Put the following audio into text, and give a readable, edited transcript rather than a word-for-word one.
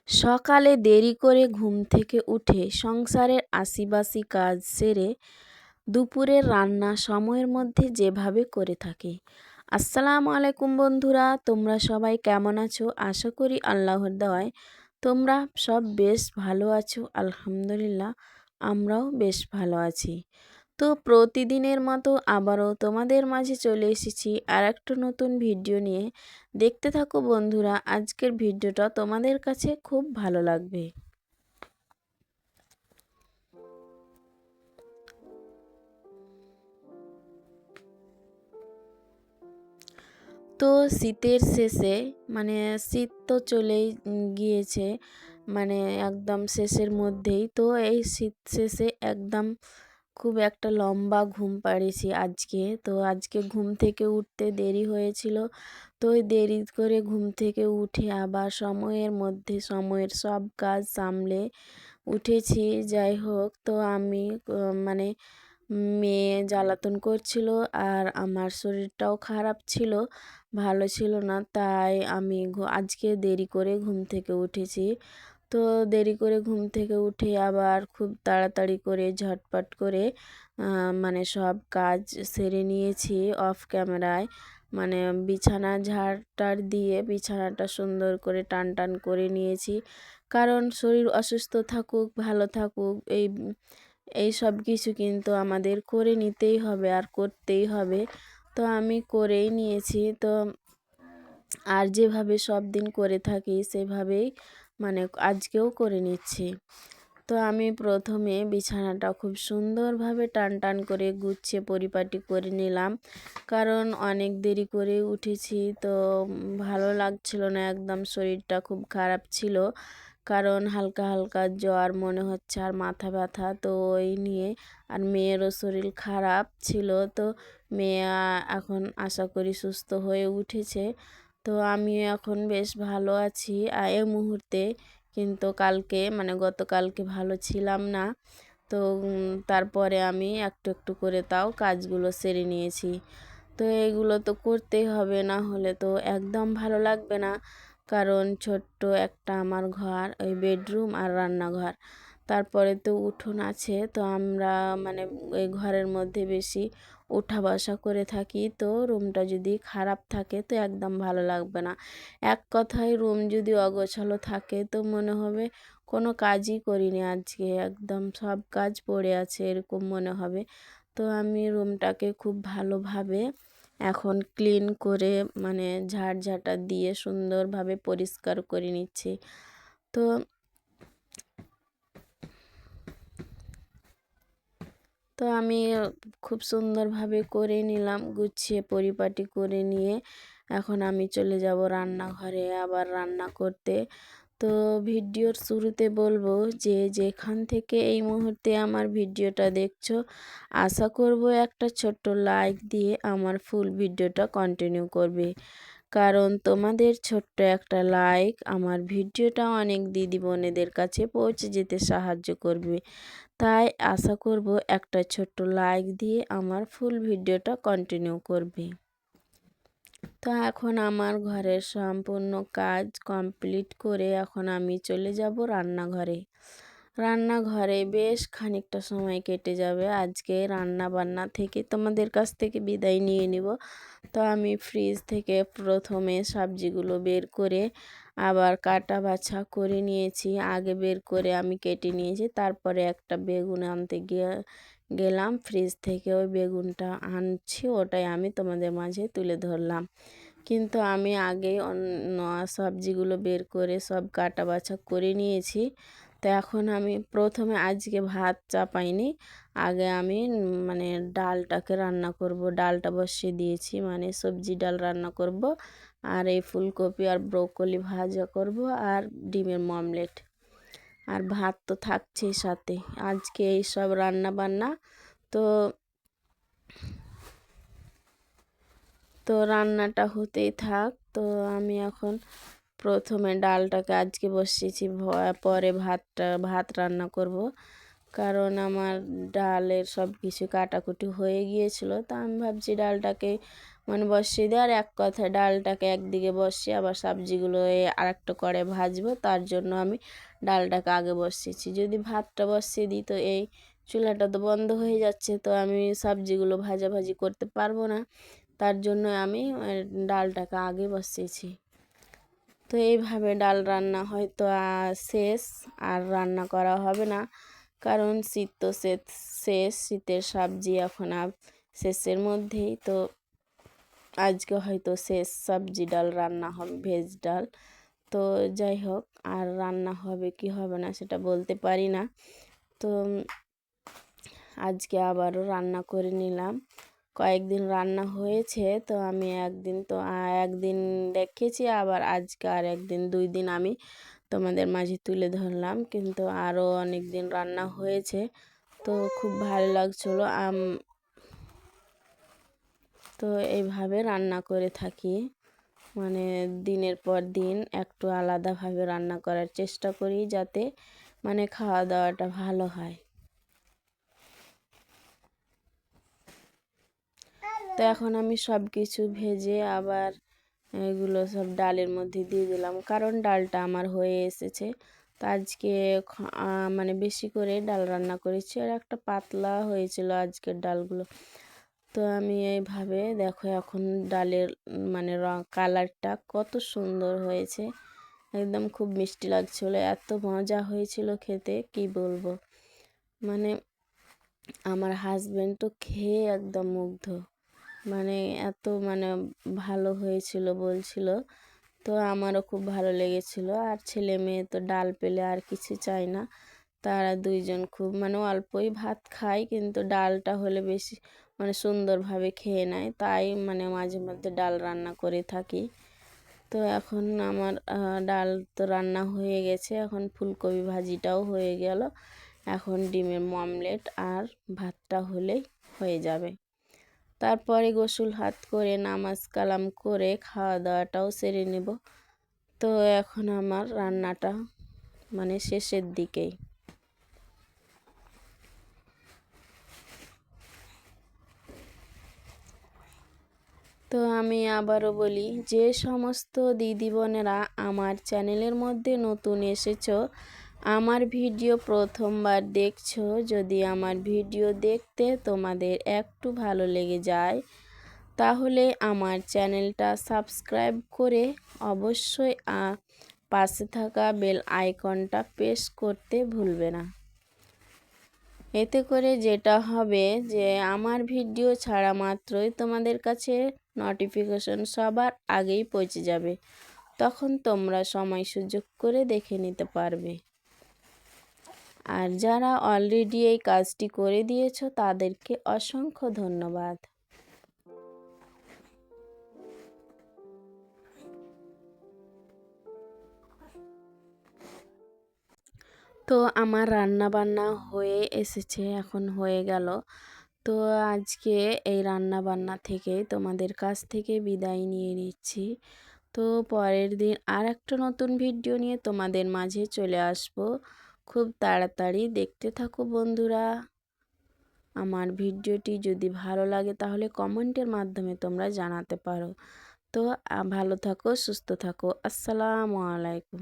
সকালে দেরি করে ঘুম থেকে উঠে সংসারের আশিবাসি কাজ সেরে দুপুরের রান্না সময়ের মধ্যে যেভাবে করে থাকি। আসসালামু আলাইকুম বন্ধুরা, তোমরা সবাই কেমন আছো? আশা করি আল্লাহর দয়ায় তোমরা সব বেশ ভালো আছো। আলহামদুলিল্লাহ, আমরাও বেশ ভালো আছি। তো প্রতিদিনের মতো আবারও তোমাদের মাঝে চলে এসেছি আর একটা নতুন ভিডিও নিয়ে। দেখতে থাকো বন্ধুরা, আজকের ভিডিওটা তোমাদের কাছে খুব ভালো লাগবে। তো শীতের শেষে মানে শীত তো চলেই গিয়েছে, মানে একদম শেষের মধ্যেই। তো এই শীত শেষে একদম খুব একটা লম্বা ঘুম পাড়িয়েছি আজকে। তো আজকে ঘুম থেকে উঠতে দেরি হয়েছিল। তো ওই দেরি করে ঘুম থেকে উঠে আবার সময়ের মধ্যে সময়ের সব কাজ সামলে উঠেছি। যাই হোক, তো আমি মানে মেয়ে জ্বালাতন করছিল আর আমার শরীরটাও খারাপ ছিল, ভালো ছিল না। তাই আমি আজকে দেরি করে ঘুম থেকে উঠেছি। তো দেরি করে ঘুম থেকে উঠে আবার খুব তাড়াতাড়ি করে ঝটপট করে মানে সব কাজ সেরে নিয়েছি অফ ক্যামেরায়। মানে বিছানা ঝাড়টার দিয়ে বিছানাটা সুন্দর করে টান টান করে নিয়েছি, কারণ শরীর অসুস্থ থাকুক ভালো থাকুক এই সব কিছু কিন্তু আমাদের করে নিতেই হবে আর করতেই হবে। তো আমি করেই নিয়েছি। তো আর যেভাবে সব দিন করে থাকি সেভাবেই মানে আজকেও করে নিচ্ছি। তো আমি প্রথমে বিছানাটা খুব সুন্দরভাবে টান টান করে গুছিয়ে পরিপাটি করে নিলাম, কারণ অনেক দেরি করে উঠেছি। তো ভালো লাগছিল না, একদম শরীরটা খুব খারাপ ছিল, কারণ হালকা হালকা জ্বর মনে হচ্ছে আর মাথা ব্যথা। তো ওই নিয়ে আর মেয়েরও শরীর খারাপ ছিল। তো মেয়ে এখন আশা করি সুস্থ হয়ে উঠেছে। তো আমিও এখন বেশ ভালো আছি এই মুহূর্তে। কিন্তু কালকে মানে গতকালকে ভালো ছিলাম না। তো তারপরে আমি একটু একটু করে তাও কাজগুলো সেরে নিয়েছি। তো এইগুলো তো করতেই হবে, না হলে তো একদম ভালো লাগবে না। কারণ ছোট্ট একটা আমার ঘর, ওই বেডরুম আর রান্নাঘর, তারপরে তো উঠোন আছে। তো আমরা মানে ওই ঘরের মধ্যে বেশি ওঠা বসা করে থাকি। তো রুমটা যদি খারাপ থাকে তো একদম ভালো লাগবে না। এক কথায় রুম যদি অগোছালো থাকে তো মনে হবে কোনো কাজই করিনি আজকে, একদম সব কাজ পড়ে আছে এরকম মনে হবে। তো আমি রুমটাকে খুব ভালোভাবে এখন ক্লিন করে মানে ঝাড়ঝাঁটা দিয়ে সুন্দরভাবে পরিষ্কার করে নিচ্ছি। তো তো আমি খুব সুন্দরভাবে করে নিলাম, গুছিয়ে পরিপাটি করে নিয়ে এখন আমি চলে যাব রান্নাঘরে আবার রান্না করতে। তো ভিডিওর শুরুতে বলবো যে যেখান থেকে এই মুহূর্তে আমার ভিডিওটা দেখছো, আশা করব একটা ছোট্ট লাইক দিয়ে আমার ফুল ভিডিওটা কন্টিনিউ করবে, কারণ তোমাদের ছোট্ট একটা লাইক আমার ভিডিওটা অনেক দিদি বোনেদের কাছে পৌঁছে যেতে সাহায্য করবে। তাই আশা করব একটা ছোট্ট লাইক দিয়ে আমার ফুল ভিডিওটা কন্টিনিউ করবে। তো এখন আমার ঘরের সম্পূর্ণ কাজ কমপ্লিট করে এখন আমি চলে যাব রান্নাঘরে। রান্নাঘরে বেশ খানিকটা সময় কেটে যাবে। আজকে রান্না বান্না থেকে তোমাদের কাছ থেকে বিদায় নিয়ে নিব। তো আমি ফ্রিজ থেকে প্রথমে সবজিগুলো বের করে আবার কাটা বাছা করে নিয়েছি। আগে বের করে আমি কেটে নিয়েছি, তারপরে একটা বেগুন আনতে গেলাম ফ্রিজ থেকে। ওই বেগুনটা আনছি, ওটাই আমি তোমাদের মাঝে তুলে ধরলাম। কিন্তু আমি আগেই অন্য সবজিগুলো বের করে সব কাটা বাছা করে নিয়েছি। তো এখন আমি প্রথমে আজকে ভাত চাপাইনি, আগে আমি মানে ডালটাকে রান্না করব। ডালটা বসিয়ে দিয়েছি, মানে সবজি ডাল রান্না করব, আর এই ফুলকপি আর ব্রোকলি ভাজা করব, আর ডিমের অমলেট, আর ভাত তো থাকছেই সাথে। আজকে এই সব রান্না বান্না। তো তো রান্নাটা হতেই থাক। তো আমি এখন প্রথমে ডালটাকে আজকে বসিয়েছি, পরে ভাত রান্না করব, কারণ আমার ডালের সব কিছু কাটাকুটি হয়ে গিয়েছিল। তো আমি ভাবছি ডালটাকে মানে বসিয়ে দিয়ে আর এক কথায় ডালটাকে একদিকে বসিয়ে আবার সবজিগুলো আরেকটা করে ভাজবো, তার জন্য আমি ডালটাকে আগে বসিয়েছি। যদি ভাতটা বসিয়ে দিই তো এই চুলাটা তো বন্ধ হয়ে যাচ্ছে, তো আমি সবজিগুলো ভাজাভাজি করতে পারবো না, তার জন্য আমি ডালটাকে আগে বসিয়েছি। তো এইভাবে ডাল রান্না হয়তো শেষ, আর রান্না করা হবে না, কারণ শীত তো শেষ, শীতের সবজি এখন আর শেষের মধ্যেই। তো আজকে হয়তো শেষ সবজি ডাল রান্না হবে, ভেজ ডাল। তো যাই হোক, আর রান্না হবে কি হবে না সেটা বলতে পারি না। তো আজকে আবারও রান্না করে নিলাম। কয়েকদিন রান্না হয়েছে, তো আমি একদিন রেখেছি, আবার আজকে আর একদিন, 2 দিন আমি তোমাদের মাঝে তুলে ধরলাম। কিন্তু আরও অনেক দিন রান্না হয়েছে, তো খুব ভালো লাগছিলো। তো এইভাবে রান্না করে থাকি, মানে দিনের পর দিন একটু আলাদাভাবে রান্না করার চেষ্টা করি, যাতে মানে খাওয়া দাওয়াটা ভালো হয়। তো এখন আমি সব কিছু ভেজে আবার এগুলো সব ডালের মধ্যে দিয়ে দিলাম, কারণ ডালটা আমার হয়ে এসেছে। তো আজকে মানে বেশি করে ডাল রান্না করেছি, আর একটা পাতলা হয়েছিল আজকের ডালগুলো। তো আমি এইভাবে দেখো, এখন ডালের মানে কালারটা কত সুন্দর হয়েছে, একদম খুব মিষ্টি লাগছিল, এত মজা হয়েছিল খেতে কি বলবো। মানে আমার হাজবেন্ড তো খেয়ে একদম মুগ্ধ, মানে এত মানে ভালো হয়েছিল বলছিল। তো আমারও খুব ভালো লেগেছিল, আর ছেলে মেয়ে তো ডাল পেলে আর কিছু চায় না, তারা দুইজন খুব মানে অল্পই ভাত খায়, কিন্তু ডালটা হলে বেশি মানে সুন্দরভাবে খেয়ে নেয়, তাই মানে মাঝে মধ্যে ডাল রান্না করে থাকি। তো এখন আমার ডাল তো রান্না হয়ে গেছে, এখন ফুলকপি ভাজিটাও হয়ে গেল, এখন ডিমের অমলেট আর ভাতটা হলেই হয়ে যাবে। তারপরে গোসল হাত করে নামাজ কালাম করে খাওয়া দাওয়াটাও সেরে নেব। তো এখন আমার রান্নাটা মানে শেষের দিকেই। তো আমি আবারও বলি, যে সমস্ত দিদি বোনেরা আমার চ্যানেলের মধ্যে নতুন এসেছো, আমার ভিডিও প্রথমবার দেখছো, যদি আমার ভিডিও দেখতে তোমাদের একটু ভালো লেগে যায়, তাহলে আমার চ্যানেলটা সাবস্ক্রাইব করে অবশ্যই পাশে থাকা বেল আইকনটা প্রেস করতে ভুলবে না। এতে করে যেটা হবে যে আমার ভিডিও ছাড়া মাত্রই তোমাদের কাছে নোটিফিকেশন সবার আগেই পৌঁছে যাবে, তখন তোমরা সময় সুযোগ করে দেখে নিতে পারবে। আর যারা অলরেডি এই কাজটি করে দিয়েছো তাদেরকে অসংখ্য ধন্যবাদ। তো আমার রান্না বান্না হয়ে এসেছে, এখন হয়ে গেল। তো আজকে এই রান্না বান্না থেকে তোমাদের কাছ থেকে বিদায় নিয়ে নিচ্ছি। তো পরের দিন আর একটা নতুন ভিডিও নিয়ে তোমাদের মাঝে চলে আসব খুব তাড়াতাড়ি। দেখতে থাকো বন্ধুরা। আমার ভিডিওটি যদি ভালো লাগে তাহলে কমেন্টের মাধ্যমে তোমরা জানাতে পারো। তো ভালো থাকো, সুস্থ থাকো। আসসালামু আলাইকুম।